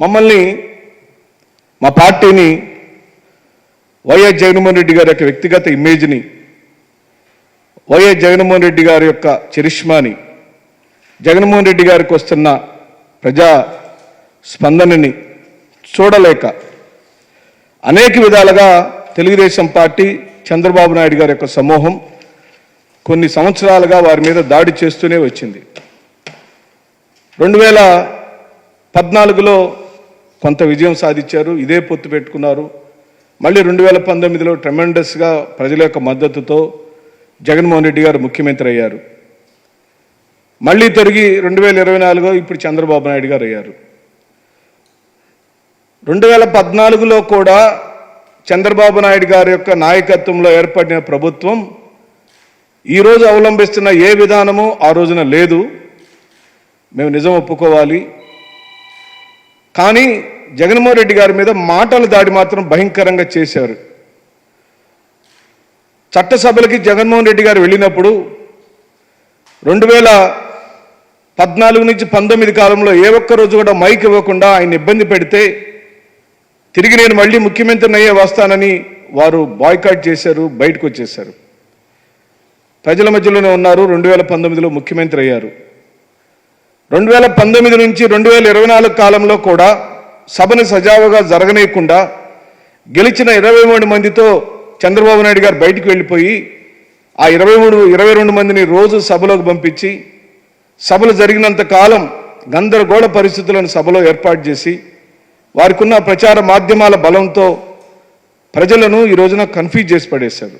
మమ్మల్ని మా పార్టీని వైఎస్ జగన్మోహన్ రెడ్డి గారి యొక్క వ్యక్తిగత ఇమేజ్ని, వైఎస్ జగన్మోహన్ రెడ్డి గారి యొక్క చరిష్మాని, జగన్మోహన్ రెడ్డి గారికి వస్తున్న ప్రజా స్పందనని చూడలేక అనేక విధాలుగా తెలుగుదేశం పార్టీ, చంద్రబాబు నాయుడు గారి యొక్క సమూహం కొన్ని సంవత్సరాలుగా వారి మీద దాడి చేస్తూనే వచ్చింది. 2014లో కొంత విజయం సాధించారు, ఇదే పొత్తు పెట్టుకున్నారు. మళ్ళీ 2019లో ట్రెమెండస్గా ప్రజల యొక్క మద్దతుతో జగన్మోహన్ రెడ్డి గారు ముఖ్యమంత్రి అయ్యారు. మళ్ళీ తిరిగి 2024 ఇప్పుడు చంద్రబాబు నాయుడు గారు అయ్యారు. 2014లో కూడా చంద్రబాబు నాయుడు గారి యొక్క నాయకత్వంలో ఏర్పడిన ప్రభుత్వం ఈరోజు అవలంబిస్తున్న ఏ విధానము ఆ రోజున లేదు. మేము నిజం ఒప్పుకోవాలి. కానీ జగన్మోహన్ రెడ్డి గారి మీద మాటల దాడి మాత్రం భయంకరంగా చేశారు. చట్టసభలకి జగన్మోహన్ రెడ్డి గారు వెళ్ళినప్పుడు 2014 నుంచి 19 కాలంలో ఏ ఒక్క రోజు కూడా మైక్ ఇవ్వకుండా ఆయన ఇబ్బంది పెడితే తిరిగి నేను మళ్ళీ ముఖ్యమంత్రిని అయ్యే వస్తానని వారు బాయ్కాట్ చేశారు, బయటకు వచ్చేశారు. ప్రజల మధ్యలోనే ఉన్నారు. 2019లో ముఖ్యమంత్రి అయ్యారు. 2019 నుంచి 2024 కాలంలో కూడా సభను సజావుగా జరగనీయకుండా గెలిచిన 23 మందితో చంద్రబాబు నాయుడు గారు బయటికి వెళ్ళిపోయి ఆ 22 మందిని రోజు సభలోకి పంపించి సభలు జరిగినంత కాలం గందరగోళ పరిస్థితులను సభలో ఏర్పాటు చేసి వారికి ఉన్న ప్రచార మాధ్యమాల బలంతో ప్రజలను ఈ రోజున కన్ఫ్యూజ్ చేసి పడేశారు.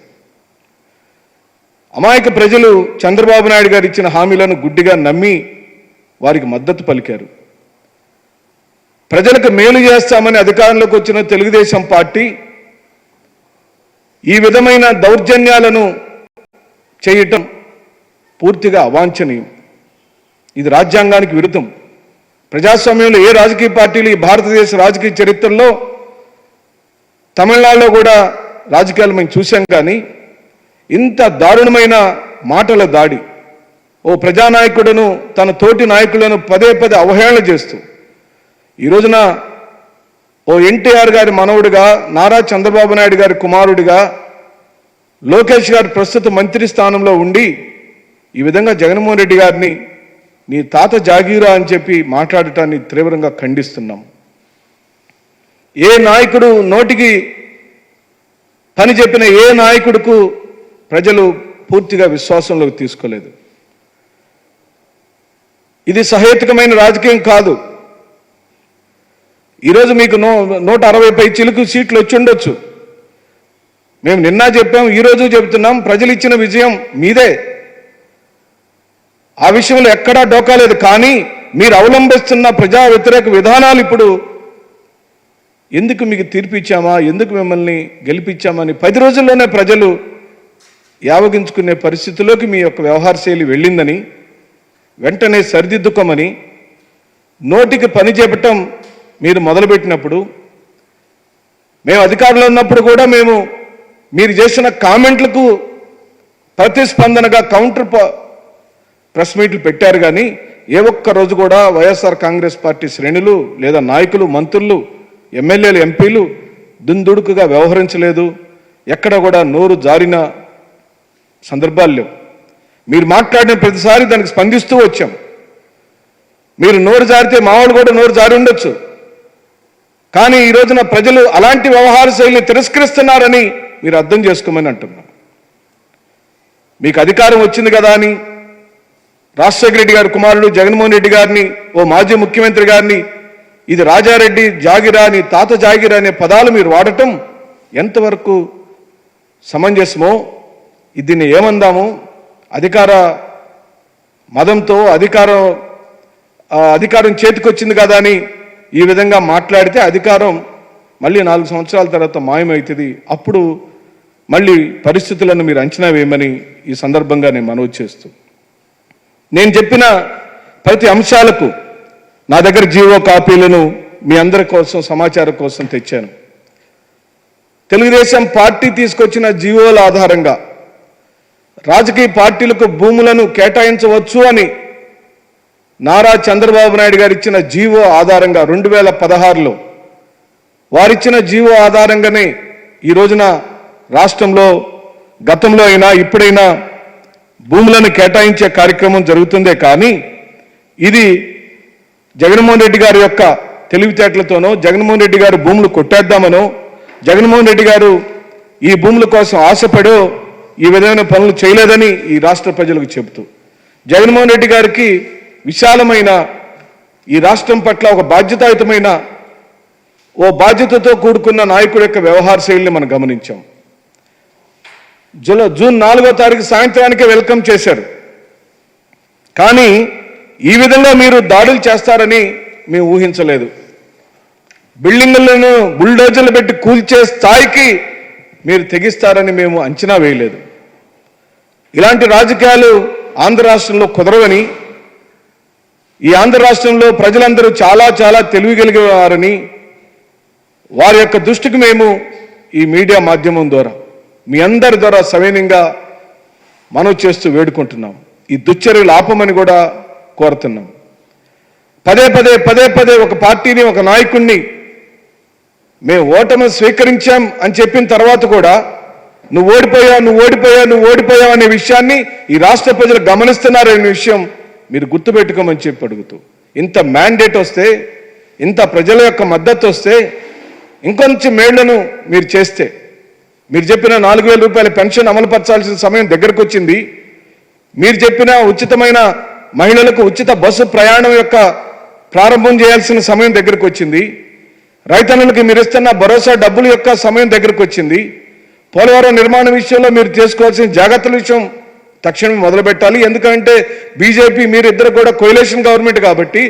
అమాయక ప్రజలు చంద్రబాబు నాయుడు గారు ఇచ్చిన హామీలను గుడ్డిగా నమ్మి వారికి మద్దతు పలికారు. ప్రజలకు మేలు చేస్తామని అధికారంలోకి వచ్చిన తెలుగుదేశం పార్టీ ఈ విధమైన దౌర్జన్యాలను చేయటం పూర్తిగా అవాంఛనీయం. ఇది రాజ్యాంగానికి విరుద్ధం. ప్రజాస్వామ్యంలో ఏ రాజకీయ పార్టీలు ఈ భారతదేశ రాజకీయ చరిత్రలో, తమిళనాడులో కూడా రాజకీయాలు మేము చూసాం. కానీ ఇంత దారుణమైన మాటల దాడి, ఓ ప్రజానాయకుడును తన తోటి నాయకులను పదే పదే అవహేళన చేస్తూ ఈ రోజున ఓ ఎన్టీఆర్ గారి మనవుడిగా, నారా చంద్రబాబు నాయుడు గారి కుమారుడిగా లోకేష్ గారు ప్రస్తుత మంత్రి స్థానంలో ఉండి ఈ విధంగా జగన్మోహన్ రెడ్డి గారిని నీ తాత జాగీరా అని చెప్పి మాట్లాడటాన్ని తీవ్రంగా ఖండిస్తున్నాం. ఏ నాయకుడు నోటికి పని చెప్పిన ఏ నాయకుడుకు ప్రజలు పూర్తిగా విశ్వాసంలోకి తీసుకోలేదు. ఇది సహేతుకమైన రాజకీయం కాదు. ఈరోజు మీకు 160 చిలుకు సీట్లు వచ్చి ఉండొచ్చు. మేము నిన్న చెప్పాం, ఈరోజు చెబుతున్నాం, ప్రజలు ఇచ్చిన విజయం మీదే. ఆ విషయంలో ఎక్కడా డోకా లేదు. కానీ మీరు అవలంబిస్తున్న ప్రజా వ్యతిరేక విధానాలు ఇప్పుడు ఎందుకు మీకు తీర్పు ఇచ్చామా, ఎందుకు మిమ్మల్ని గెలిపించామని 10 రోజుల్లోనే ప్రజలు యావగించుకునే పరిస్థితిలోకి మీ యొక్క వ్యవహార శైలి వెళ్ళిందని, వెంటనే సరిదిద్దుకోమని నోటికి పని చెప్పటం మీరు మొదలుపెట్టినప్పుడు, మేము అధికారంలో ఉన్నప్పుడు కూడా మీరు చేసిన కామెంట్లకు ప్రతిస్పందనగా కౌంటర్ ప్రెస్ మీట్లు పెట్టారు. కానీ ఏ ఒక్క రోజు కూడా వైఎస్ఆర్ కాంగ్రెస్ పార్టీ శ్రేణులు లేదా నాయకులు, మంత్రులు, ఎమ్మెల్యేలు, ఎంపీలు దుందుడుకుగా వ్యవహరించలేదు. ఎక్కడ కూడా నోరు జారిన సందర్భాలు లేవు. మీరు మాట్లాడిన ప్రతిసారి దానికి స్పందిస్తూ వచ్చాం. మీరు నోరు జారితే మావాళ్ళు కూడా నోరు జారి ఉండొచ్చు. కానీ ఈ రోజున ప్రజలు అలాంటి వ్యవహార శైలిని తిరస్కరిస్తున్నారని మీరు అర్థం చేసుకోమని అంటున్నాం. మీకు అధికారం వచ్చింది కదా అని రాజశేఖర రెడ్డి గారి కుమారుడు జగన్మోహన్ రెడ్డి గారిని, ఓ మాజీ ముఖ్యమంత్రి గారిని ఇది రాజారెడ్డి జాగిరా అని, తాత జాగిరా అనే పదాలు మీరు వాడటం ఎంతవరకు సమంజసమో, దీన్ని ఏమందాము? అధికార మదంతో అధికారం చేతికొచ్చింది కదా అని ఈ విధంగా మాట్లాడితే అధికారం మళ్ళీ 4 సంవత్సరాల తర్వాత మాయమవుతుంది. అప్పుడు మళ్ళీ పరిస్థితులను మీరు అంచనా వేయమని ఈ సందర్భంగా నేను మనవి చేస్తూ, నేను చెప్పిన ప్రతి అంశాలకు నా దగ్గర జీవో కాపీలను మీ అందరి కోసం, సమాచారం కోసం తెచ్చాను. తెలుగుదేశం పార్టీ తీసుకొచ్చిన జీవోల ఆధారంగా రాజకీయ పార్టీలకు భూములను కేటాయించవచ్చు అని నారా చంద్రబాబు నాయుడు గారు ఇచ్చిన జీవో ఆధారంగా 2016లో వారిచ్చిన జీవో ఆధారంగానే ఈ రోజున రాష్ట్రంలో గతంలో అయినా ఇప్పుడైనా భూములను కేటాయించే కార్యక్రమం జరుగుతుందే కానీ ఇది జగన్మోహన్ రెడ్డి గారి యొక్క తెలివితేటలతోనో జగన్మోహన్ రెడ్డి గారు భూములు కొట్టేద్దామనో జగన్మోహన్ రెడ్డి గారు ఈ భూముల కోసం ఆశపడో ఈ విధమైన పనులు చేయలేదని ఈ రాష్ట్ర ప్రజలకు చెబుతూ జగన్మోహన్ రెడ్డి గారికి విశాలమైన ఈ రాష్ట్రం పట్ల ఒక బాధ్యతాయుతమైన బాధ్యతతో కూడుకున్న నాయకుడి యొక్క వ్యవహార శైలిని మనం గమనించాం. జూన్ 4వ తారీఖు సాయంత్రానికే వెల్కమ్ చేశారు. కానీ ఈ విధంగా మీరు దాడులు చేస్తారని మేము ఊహించలేదు. బిల్డింగులను బుల్డోజర్లు పెట్టి కూల్చే స్థాయికి మీరు తెగిస్తారని మేము అంచనా వేయలేదు. ఇలాంటి రాజకీయాలు ఆంధ్ర రాష్ట్రంలో కుదరవని, ఈ ఆంధ్ర రాష్ట్రంలో ప్రజలందరూ చాలా చాలా తెలివిగలిగేవారని వారి యొక్క దృష్టికి మేము ఈ మీడియా మాధ్యమం ద్వారా మీ అందరి ద్వారా సవినయంగా మనవి చేస్తూ వేడుకుంటున్నాం. ఈ దుశ్చర్యలు ఆపమని కూడా కోరుతున్నాం. పదే పదే ఒక పార్టీని ఒక నాయకుడిని మేము ఓటమి స్వీకరించాం అని చెప్పిన తర్వాత కూడా నువ్వు ఓడిపోయావు అనే విషయాన్ని ఈ రాష్ట్ర ప్రజలు గమనిస్తున్నారనే విషయం మీరు గుర్తుపెట్టుకోమని చెప్పి అడుగుతూ, ఇంత మ్యాండేట్ వస్తే, ఇంత ప్రజల యొక్క మద్దతు వస్తే, ఇంకొంచెం మేళ్లను మీరు చేస్తే, మీరు చెప్పిన 4,000 రూపాయల పెన్షన్ అమలుపరచాల్సిన సమయం దగ్గరకు వచ్చింది. మీరు చెప్పిన ఉచితమైన మహిళలకు ఉచిత బస్సు ప్రయాణం యొక్క ప్రారంభం చేయాల్సిన సమయం దగ్గరకు వచ్చింది. రైతన్నులకి మీరు ఇస్తున్న భరోసా డబ్బుల యొక్క సమయం దగ్గరకు వచ్చింది. పోలవరం నిర్మాణ విషయంలో మీరు చేసుకోవాల్సిన జాగ్రత్తల విషయం తక్షణం మొదలుపెట్టాలి. ఎందుకంటే బీజేపీ మీరిద్దరు కూడా కోయిలేషన్ గవర్నమెంట్ కాబట్టి,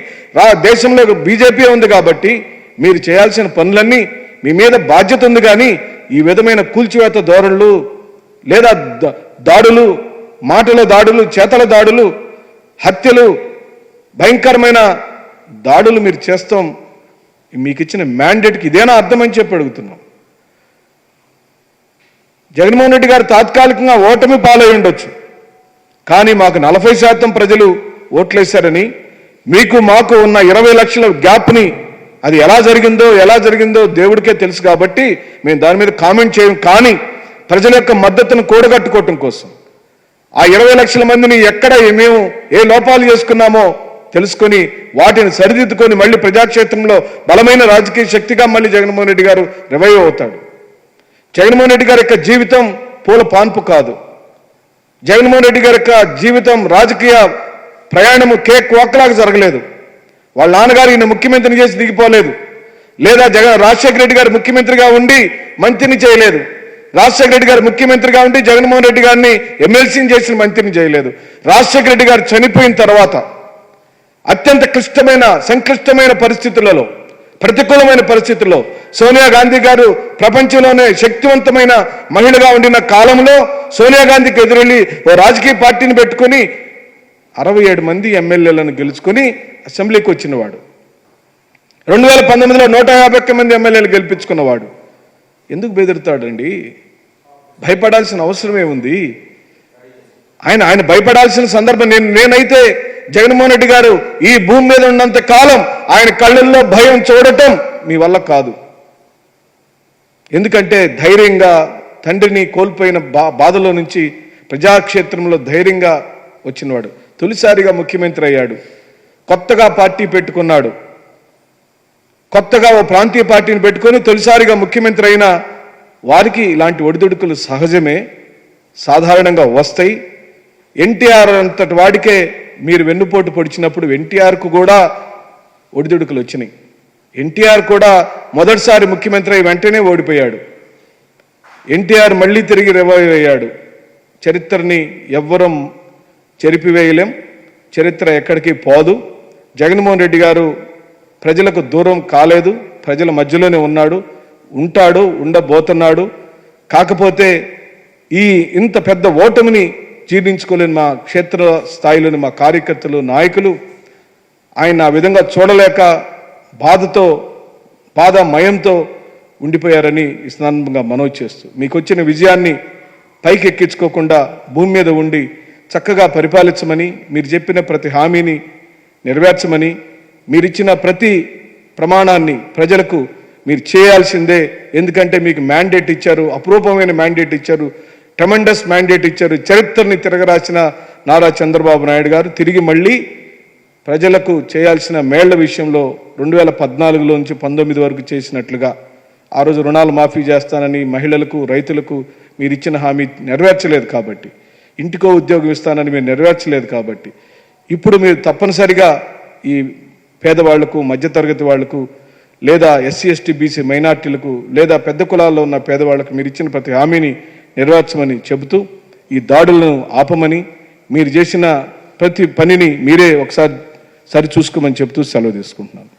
దేశంలో బీజేపీ ఉంది కాబట్టి మీరు చేయాల్సిన పనులన్నీ మీ మీద బాధ్యత ఉంది. కానీ ఈ విధమైన కూల్చివేత ధోరణులు లేదా దాడులు, మాటల దాడులు, చేతల దాడులు, హత్యలు, భయంకరమైన దాడులు మీరు చేస్తాం. మీకు ఇచ్చిన మ్యాండేట్కి ఇదేనా అర్థమని చెప్పి అడుగుతున్నాం. జగన్మోహన్ రెడ్డి గారు తాత్కాలికంగా ఓటమి పాలై ఉండొచ్చు, కానీ మాకు 40% ప్రజలు ఓట్లేశారని, మీకు మాకు ఉన్న 20 లక్షల గ్యాప్ని అది ఎలా జరిగిందో దేవుడికే తెలుసు. కాబట్టి మేము దాని మీద కామెంట్ చేయం. కానీ ప్రజల యొక్క మద్దతును కూడగట్టుకోవటం కోసం ఆ 20 లక్షల మందిని ఎక్కడ మేము ఏ లోపాలు చేసుకున్నామో తెలుసుకొని వాటిని సరిదిద్దుకొని మళ్ళీ ప్రజాక్షేత్రంలో బలమైన రాజకీయ శక్తిగా మళ్ళీ జగన్మోహన్ రెడ్డి గారు రివైవ్ అవుతాడు. జగన్మోహన్ రెడ్డి గారి యొక్క జీవితం పూల పాన్పు కాదు. జగన్మోహన్ రెడ్డి గారి యొక్క జీవితం రాజకీయ ప్రయాణము కేక్ వాక్లాగా జరగలేదు. వాళ్ళ నాన్నగారు ఈయన ముఖ్యమంత్రిని చేసి దిగిపోలేదు, లేదా రాజశేఖర రెడ్డి గారు ముఖ్యమంత్రిగా ఉండి మంత్రిని చేయలేదు, రాజశేఖర రెడ్డి గారు ముఖ్యమంత్రిగా ఉండి జగన్మోహన్ రెడ్డి గారిని ఎమ్మెల్సీని చేసిన మంత్రిని చేయలేదు. రాజశేఖర రెడ్డి గారు చనిపోయిన తర్వాత అత్యంత సంక్లిష్టమైన పరిస్థితులలో, ప్రతికూలమైన పరిస్థితుల్లో సోనియా గాంధీ గారు ప్రపంచంలోనే శక్తివంతమైన మహిళగా ఉండిన కాలంలో సోనియా గాంధీకి ఎదురెళ్ళి ఓ రాజకీయ పార్టీని పెట్టుకుని 67 మంది ఎమ్మెల్యేలను గెలుచుకొని అసెంబ్లీకి వచ్చినవాడు. 2019లో 151 మంది ఎమ్మెల్యేలు గెలిపించుకున్నవాడు. ఎందుకు బెదిరుతాడండి? భయపడాల్సిన అవసరమే ఉంది. ఆయన భయపడాల్సిన సందర్భం నేనైతే జగన్మోహన్ రెడ్డి గారు ఈ భూమి మీద ఉన్నంత కాలం ఆయన కళ్ళల్లో భయం చూడటం మీ వల్ల కాదు. ఎందుకంటే ధైర్యంగా తండ్రిని కోల్పోయిన బాధలో నుంచి ప్రజాక్షేత్రంలో ధైర్యంగా వచ్చినవాడు. తొలిసారిగా ముఖ్యమంత్రి అయ్యాడు, కొత్తగా పార్టీ పెట్టుకున్నాడు, కొత్తగా ఓ ప్రాంతీయ పార్టీని పెట్టుకొని తొలిసారిగా ముఖ్యమంత్రి అయిన వారికి ఇలాంటి ఒడిదుడుకులు సహజమే, సాధారణంగా వస్తాయి. ఎన్టీఆర్ అంతటి వాడికే మీరు వెన్నుపోటు పొడిచినప్పుడు ఎన్టీఆర్కు కూడా ఒడిదుడుకులు వచ్చినాయి. ఎన్టీఆర్ కూడా మొదటిసారి ముఖ్యమంత్రి అయి వెంటనే ఓడిపోయాడు. ఎన్టీఆర్ మళ్ళీ తిరిగి రివైవ్ అయ్యాడు. చరిత్రని ఎవ్వరం చెరిపివేయలేం, చరిత్ర ఎక్కడికి పోదు. జగన్మోహన్ రెడ్డి గారు ప్రజలకు దూరం కాలేదు, ప్రజల మధ్యలోనే ఉన్నాడు, ఉంటాడు, ఉండబోతున్నాడు. కాకపోతే ఇంత పెద్ద ఓటమిని జీర్ణించుకోలేని మా క్షేత్ర స్థాయిలోని మా కార్యకర్తలు, నాయకులు ఆయన ఆ విధంగా చూడలేక బాధమయంతో ఉండిపోయారని ఈ సందర్భంగా మనవి చేస్తూ, మీకు వచ్చిన విజయాన్ని పైకి ఎక్కించుకోకుండా భూమి మీద ఉండి చక్కగా పరిపాలించమని, మీరు చెప్పిన ప్రతి హామీని నెరవేర్చమని, మీరిచ్చిన ప్రతి ప్రమాణాన్ని ప్రజలకు మీరు చేయాల్సిందే. ఎందుకంటే మీకు మ్యాండేట్ ఇచ్చారు, అపురూపమైన మ్యాండేట్ ఇచ్చారు, ట్రెమెండస్ మ్యాండేట్ ఇచ్చారు. చరిత్రని తిరగరాసిన నారా చంద్రబాబు నాయుడు గారు తిరిగి మళ్ళీ ప్రజలకు చేయాల్సిన మేళ్ల విషయంలో 2014లో నుంచి 19 వరకు చేసినట్లుగా ఆ రోజు రుణాలు మాఫీ చేస్తానని మహిళలకు, రైతులకు మీరు ఇచ్చిన హామీ నెరవేర్చలేదు కాబట్టి, ఇంటికో ఉద్యోగం ఇస్తానని మీరు నెరవేర్చలేదు కాబట్టి, ఇప్పుడు మీరు తప్పనిసరిగా ఈ పేదవాళ్లకు, మధ్యతరగతి వాళ్లకు, లేదా ఎస్సీ ఎస్టీ బీసీ మైనార్టీలకు, లేదా పెద్ద కులాల్లో ఉన్న పేదవాళ్లకు మీరు ఇచ్చిన ప్రతి హామీని నెరవేర్చమని చెబుతూ, ఈ దాడులను ఆపమని, మీరు చేసిన ప్రతి పనిని మీరే ఒకసారి సరిచూసుకోమని చెబుతూ సెలవు తీసుకుంటున్నాను.